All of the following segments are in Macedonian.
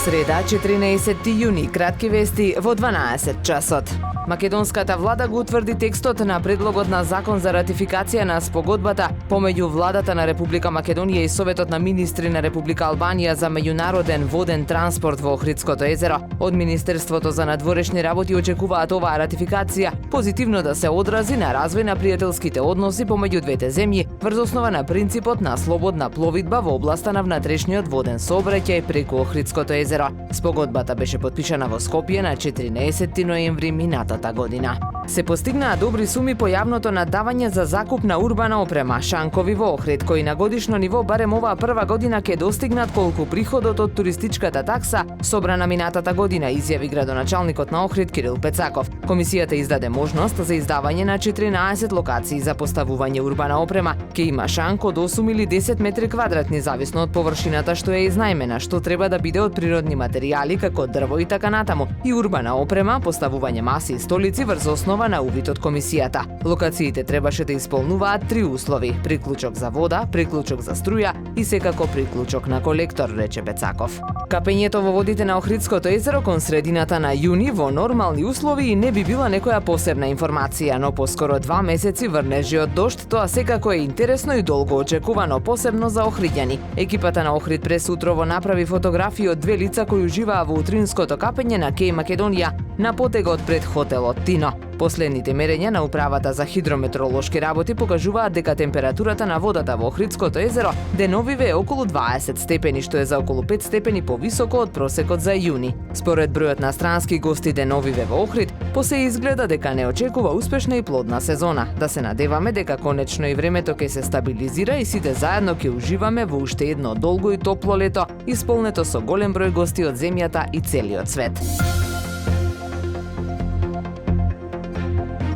Среда, 14 јуни, кратки вести во 12 часот. Македонската влада го утврди текстот на предлогот на закон за ратификација на спогодбата помеѓу владата на Република Македонија и Советот на министри на Република Албанија за меѓународен воден транспорт во Охридското езеро. Од Министерството за надворешни работи очекуваат оваа ратификација позитивно да се одрази на развој на пријателските односи помеѓу двете земји врз основа на принципот на слободна пловидба во областа на внатрешниот воден сообраќај преку Охридското езеро. Спогодбата беше потпишана во Скопје на 14 ноември минатата година. Се постигнаа добри суми по јавното надавање за закуп на урбана опрема шанкови во Охрид, кои на годишно ниво барем оваа прва година ќе достигнат колку приходот од туристичката такса собрана минатата година, изјави градоначалникот на Охрид Кирил Пецаков. Комисијата издаде можност за издавање на 14 локации за поставување урбана опрема. Ке има шанко од 8 или 10 метри квадратни зависно од површината што е изнајмена, што треба да биде од природни материјали како дрво и така натаму, и урбана опрема, поставување маси и столици врз основа на увид од комисијата. Локациите требаше да исполнуваат 3 услови: приклучок за вода, приклучок за струја и секако приклучок на колектор, рече Бецаков. Капењето во водите на Охридското езеро кон средината на јуни во нормални услови и не би била некоја посебна информација, но поскоро 2 месеци врнежиот дожд, тоа секако е интересно и долго очекувано, посебно за охриѓани. Екипата на Охрид прес утрово направи фотографии од 2 лица кои уживаа во утринското капење на Кеј Македонија на потегот пред хотелот Тино. Последните мерења на Управата за хидрометеоролошки работи покажуваат дека температурата на водата во Охридското езеро деновиве е околу 20 степени, што е за околу 5 степени повисоко од просекот за јуни. Според бројот на странски гости деновиве во Охрид, посе изгледа дека не очекува успешна и плодна сезона. Да се надеваме дека конечно и времето ќе се стабилизира и сите заедно ќе уживаме во уште едно долго и топло лето, исполнето со голем број гости од земјата и целиот свет.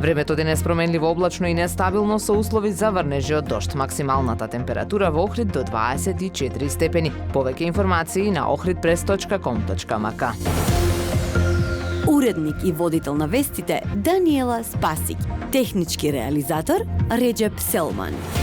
Времето денес променливо облачно и нестабилно со услови за врнежи од дожд. Максималната температура во Охрид до 24 степени. Повеќе информации на ohridpress.com.mk. Уредник и водител на вестите Даниела Спасик. Технички реализатор Реджеп Селман.